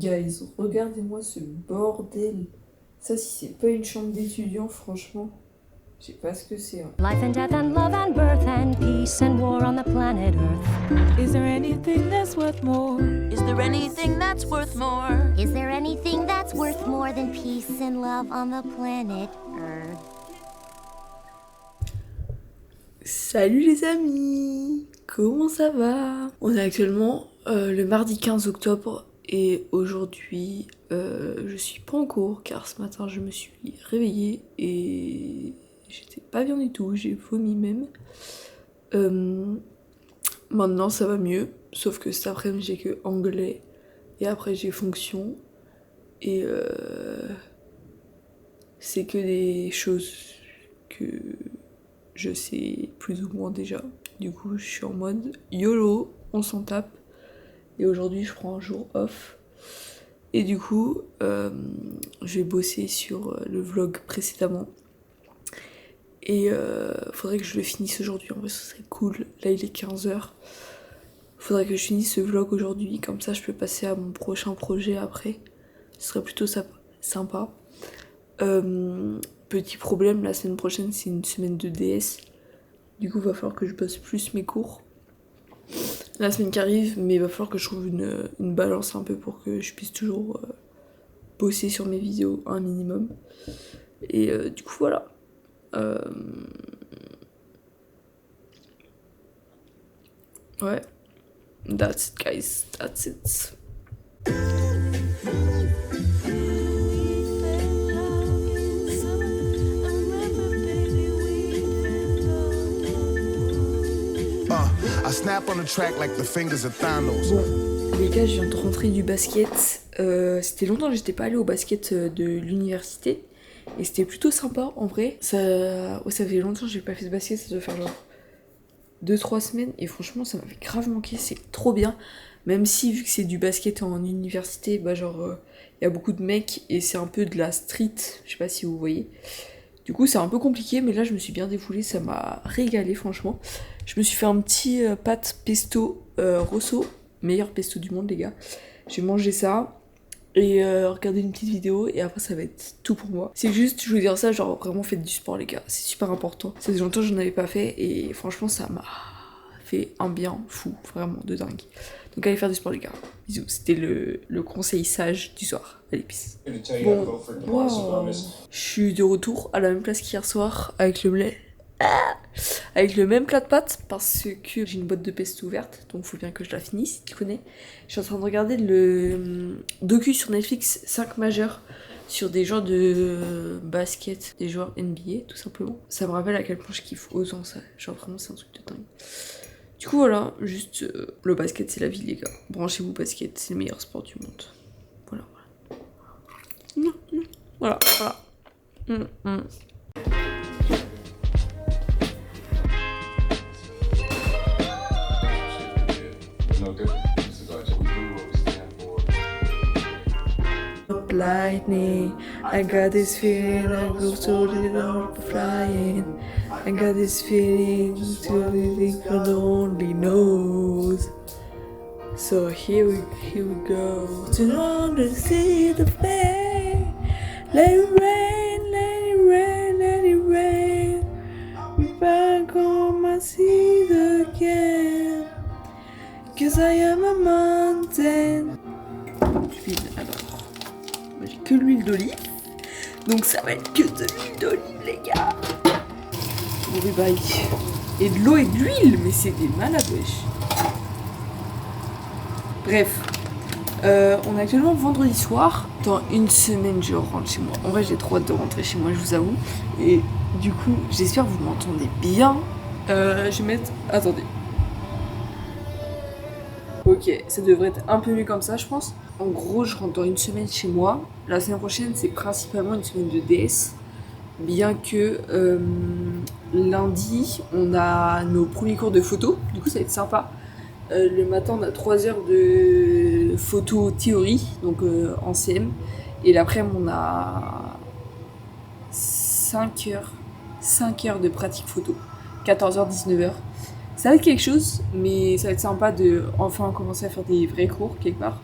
Guys, regardez-moi ce bordel. Ça, si c'est pas une chambre d'étudiant, franchement, je sais pas ce que c'est. Hein. Life and death and love and birth and peace and war on the planet Earth. Is there anything that's worth more? Is there anything that's worth more? Is there anything that's worth more than peace and love on the planet Earth? Salut les amis, comment ça va? On est actuellement le mardi 15 octobre et aujourd'hui je suis pas en cours car ce matin je me suis réveillée et j'étais pas bien du tout, j'ai vomi même. Maintenant ça va mieux, sauf que cet après-midi j'ai que anglais et après j'ai fonction et c'est que des choses que je sais plus ou moins déjà. Du coup, je suis en mode YOLO, on s'en tape. Et aujourd'hui, je prends un jour off. Et du coup, je vais bosser sur le vlog précédemment. Et faudrait que je le finisse aujourd'hui. En vrai, ce serait cool. Là, il est 15h. Faudrait que je finisse ce vlog aujourd'hui. Comme ça, je peux passer à mon prochain projet après. Ce serait plutôt sympa. Petit problème, la semaine prochaine c'est une semaine de DS. Du coup va falloir que je bosse plus mes cours la semaine qui arrive, mais il va falloir que je trouve une balance un peu pour que je puisse toujours bosser sur mes vidéos un minimum. Et du coup voilà. Ouais. That's it guys, that's it. I snap on the track like the fingers of Thanos. Bon, les gars, je viens de rentrer du basket. C'était longtemps que j'étais pas allée au basket de l'université. Et c'était plutôt sympa en vrai. Ça fait longtemps que j'ai pas fait de basket, ça doit faire genre 2-3 semaines. Et franchement, ça m'avait grave manqué, c'est trop bien. Même si, vu que c'est du basket en université, bah genre, y a beaucoup de mecs et c'est un peu de la street, je sais pas si vous voyez. Du coup, c'est un peu compliqué, mais là, je me suis bien défoulée, ça m'a régalé, franchement. Je me suis fait un petit pâte pesto rosso, meilleur pesto du monde, les gars. J'ai mangé ça et regardé une petite vidéo et après, ça va être tout pour moi. C'est juste, je voulais dire ça, genre vraiment faites du sport, les gars. C'est super important. Ça fait longtemps que je n'en avais pas fait et franchement, ça m'a fait un bien fou, vraiment de dingue. Donc allez faire du sport les gars. Bisous, c'était le conseil sage du soir. Allez, peace. Bon, wow. Je suis de retour à la même place qu'hier soir avec avec le même plat de pâtes parce que j'ai une boîte de pesto ouverte, donc faut bien que je la finisse, tu connais. Je suis en train de regarder le docu sur Netflix 5 majeurs sur des joueurs de basket, des joueurs NBA tout simplement. Ça me rappelle à quel point je kiffe autant ça, genre vraiment c'est un truc de dingue. Du coup voilà, juste le basket c'est la vie les gars. Branchez-vous basket, c'est le meilleur sport du monde. Voilà. Lightning, I got this feeling I go so little flying. I got this feeling to the God only knows. So here we go. To understand the flame. Let it rain, let it rain, let it rain. We back on my seas again. 'Cause I am a mountain. L'huile, alors. Moi j'ai que l'huile d'olive. Donc ça va être que de l'huile d'olive, les gars. Oui, bye. Et de l'eau et de l'huile, mais c'est des malades, wesh. Bref, on est actuellement vendredi soir. Dans une semaine, je rentre chez moi. En vrai, j'ai trop hâte de rentrer chez moi, je vous avoue. Et du coup, j'espère que vous m'entendez bien. Je vais mettre... Attendez. Ok, ça devrait être un peu mieux comme ça, je pense. En gros, je rentre dans une semaine chez moi. La semaine prochaine, c'est principalement une semaine de DS. Bien que lundi, on a nos premiers cours de photo. Du coup, ça va être sympa. Le matin, on a 3 heures de photo théorie, donc en CM. Et l'après-midi, on a 5 heures de pratique photo. 14h, 19h. Ça va être quelque chose, mais ça va être sympa de enfin commencer à faire des vrais cours quelque part.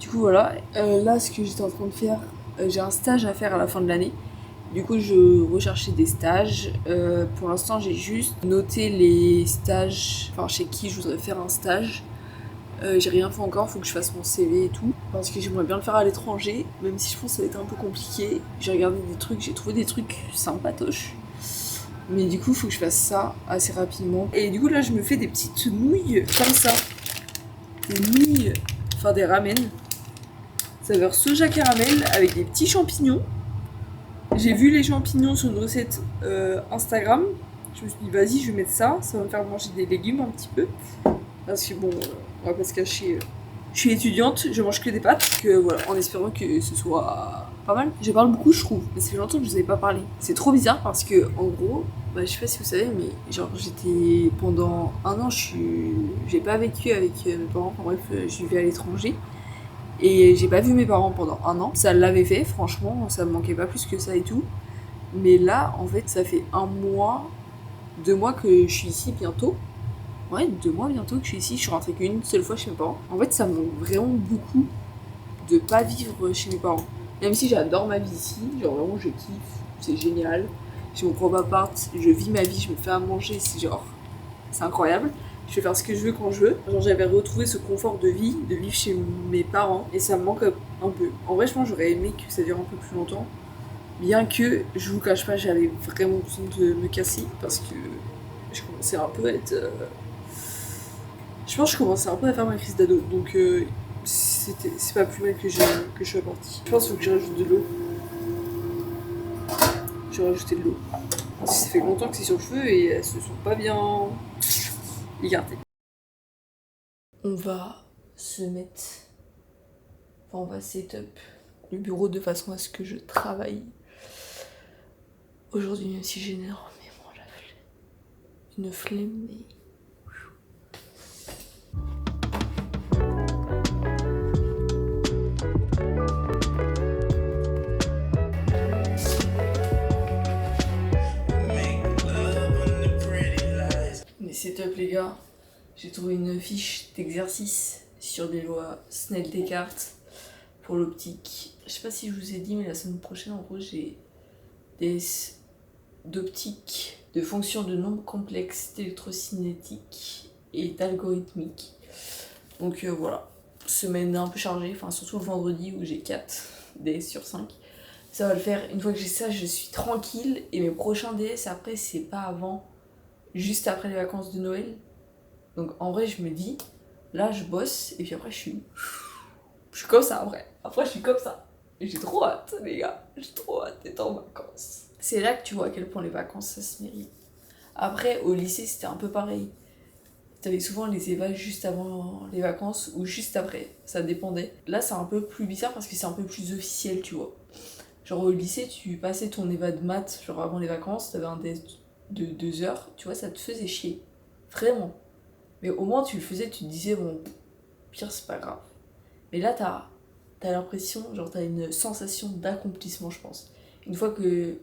Du coup, coup voilà, là ce que j'étais en train de faire, j'ai un stage à faire à la fin de l'année. Du coup je recherchais des stages. Pour l'instant j'ai juste noté les stages, enfin chez qui je voudrais faire un stage. J'ai rien fait encore, faut que je fasse mon CV et tout. Parce que j'aimerais bien le faire à l'étranger, même si je pense que ça va être un peu compliqué. J'ai regardé des trucs, j'ai trouvé des trucs sympatoches. Mais du coup, faut que je fasse ça assez rapidement. Et du coup, là, je me fais des petites nouilles comme ça. Des nouilles, enfin des ramen. Saveur soja caramel avec des petits champignons. J'ai vu les champignons sur une recette Instagram. Je me suis dit, vas-y, je vais mettre ça. Ça va me faire manger des légumes un petit peu. Parce que bon, on va pas se cacher. Je suis étudiante, je mange que des pâtes. Que, voilà, en espérant que ce soit pas mal. Je parle beaucoup, je trouve. Mais ça fait longtemps que je vous avais pas parlé. C'est trop bizarre parce que, en gros, je sais pas si vous savez, mais genre j'étais pendant un an, j'ai pas vécu avec mes parents. Enfin bref, je vivais à l'étranger. Et j'ai pas vu mes parents pendant un an. Ça l'avait fait, franchement, ça me manquait pas plus que ça et tout. Mais là, en fait, ça fait 1 mois, 2 mois que je suis ici bientôt. Ouais, 2 mois bientôt que je suis ici. Je suis rentrée qu'une seule fois chez mes parents. En fait, ça me manque vraiment beaucoup de pas vivre chez mes parents. Même si j'adore ma vie ici, genre vraiment je kiffe, c'est génial. J'ai mon propre appart, je vis ma vie, je me fais à manger, c'est incroyable. Je vais faire ce que je veux quand je veux. Genre j'avais retrouvé ce confort de vie, de vivre chez mes parents, et ça me manque un peu. En vrai, je pense que j'aurais aimé que ça dure un peu plus longtemps. Bien que, je vous cache pas, j'avais vraiment besoin de me casser, parce que je commençais un peu à être... Je pense que je commençais un peu à faire ma crise d'ado, donc c'est pas plus mal que je sois partie. Je pense qu'il faut que je rajoute de l'eau. Je vais rajouter de l'eau. Parce que ça fait longtemps que c'est sur le feu et elles se sont pas bien écartées. On va se mettre... Enfin, on va set-up le bureau de façon à ce que je travaille aujourd'hui, même si j'ai énormément la flemme. Une flemme, mais... Setup les gars, j'ai trouvé une fiche d'exercice sur des lois Snell-Descartes pour l'optique. Je sais pas si je vous ai dit, mais la semaine prochaine en gros j'ai des d'optique, de fonctions de nombres complexes, d'électrocinétique et d'algorithmique. Donc voilà, semaine un peu chargée, enfin surtout le vendredi où j'ai 4 DS sur 5. Ça va le faire, une fois que j'ai ça je suis tranquille et mes prochains DS après c'est pas avant... juste après les vacances de Noël. Donc en vrai je me dis, là je bosse et puis après je suis comme ça après. Après je suis comme ça. Et j'ai trop hâte les gars, j'ai trop hâte d'être en vacances. C'est là que tu vois à quel point les vacances ça se mérite. Après au lycée c'était un peu pareil. T'avais souvent les évals juste avant les vacances ou juste après, ça dépendait. Là c'est un peu plus bizarre parce que c'est un peu plus officiel tu vois. Genre au lycée tu passais ton éva de maths genre avant les vacances, t'avais un test de 2 heures, tu vois, ça te faisait chier. Vraiment. Mais au moins, tu le faisais, tu te disais, bon, pire, c'est pas grave. Mais là, t'as l'impression, genre, t'as une sensation d'accomplissement, je pense. Une fois que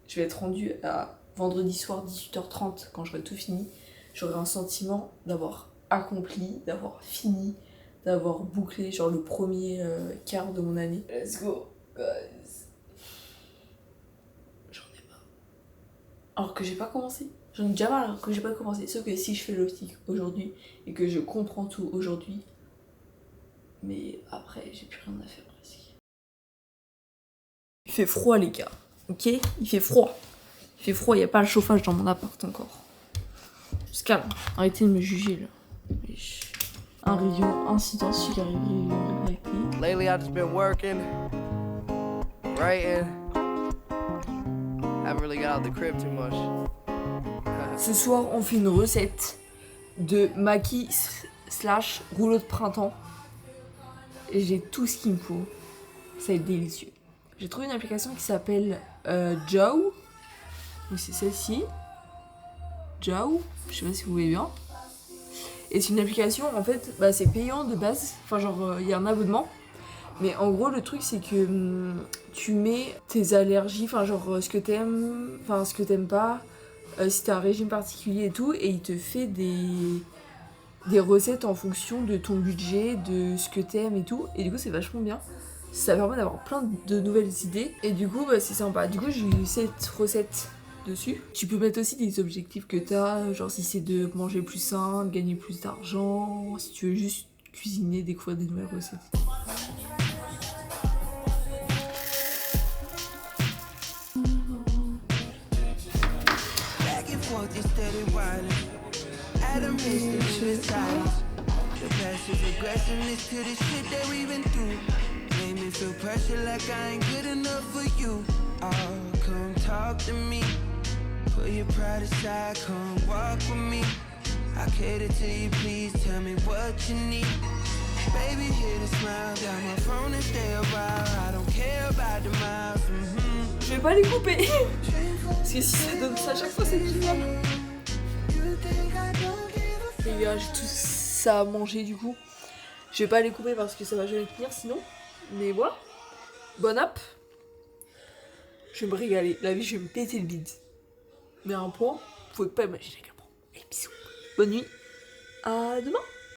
je vais être rendue à vendredi soir, 18h30, quand j'aurai tout fini, j'aurai un sentiment d'avoir accompli, d'avoir fini, d'avoir bouclé, genre, le premier quart de mon année. Let's go, guys. Alors que j'ai pas commencé. J'en ai déjà marre alors que j'ai pas commencé. Sauf que si je fais l'optique aujourd'hui et que je comprends tout aujourd'hui, mais après j'ai plus rien à faire presque. Il fait froid les gars, ok? Il fait froid. Il fait froid, il y a pas le chauffage dans mon appart encore. Se calme, arrêtez de me juger là. Un rayon incidence qui arrive réactif. Lately I've just been working, writing. I haven't really got out the crib too much. Ce soir, on fait une recette de maquis / rouleau de printemps. Et j'ai tout ce qu'il me faut. Ça va être délicieux. J'ai trouvé une application qui s'appelle Jow. Oui, c'est celle-ci. Jow. Je sais pas si vous voyez bien. Et c'est une application, en fait, c'est payant de base. Enfin, genre, il y a un abonnement. Mais en gros, le truc, c'est que tu mets tes allergies, enfin, genre, ce que t'aimes, enfin, ce que t'aimes pas, si t'as un régime particulier et tout, et il te fait des recettes en fonction de ton budget, de ce que t'aimes et tout. Et du coup, c'est vachement bien. Ça permet d'avoir plein de nouvelles idées. Et du coup, bah, c'est sympa. Du coup, j'ai eu 7 recettes dessus. Tu peux mettre aussi des objectifs que t'as, genre si c'est de manger plus sain, de gagner plus d'argent, si tu veux juste cuisiner, découvrir des nouvelles recettes. Back and forth, you steady whining. At a distance to the silence. The passive aggressiveness to the shit that we've been through. Made me feel pressure like I ain't good enough for you. Oh, come talk to me. Put your pride aside, come walk with me. I cater to you, please tell me what you need. Baby, hit a smile, got my phone and stay a while. I don't care about the miles. Je vais pas les couper parce que si ça donne ça à chaque fois, c'est génial. Et j'ai tout ça à manger du coup. Je vais pas les couper parce que ça va jamais tenir sinon. Mais voilà. Bonne app. Je vais me régaler. La vie, je vais me péter le bide. Mais à un point, vous pouvez pas imaginer à quel point. Et bisous. Bonne nuit. À demain.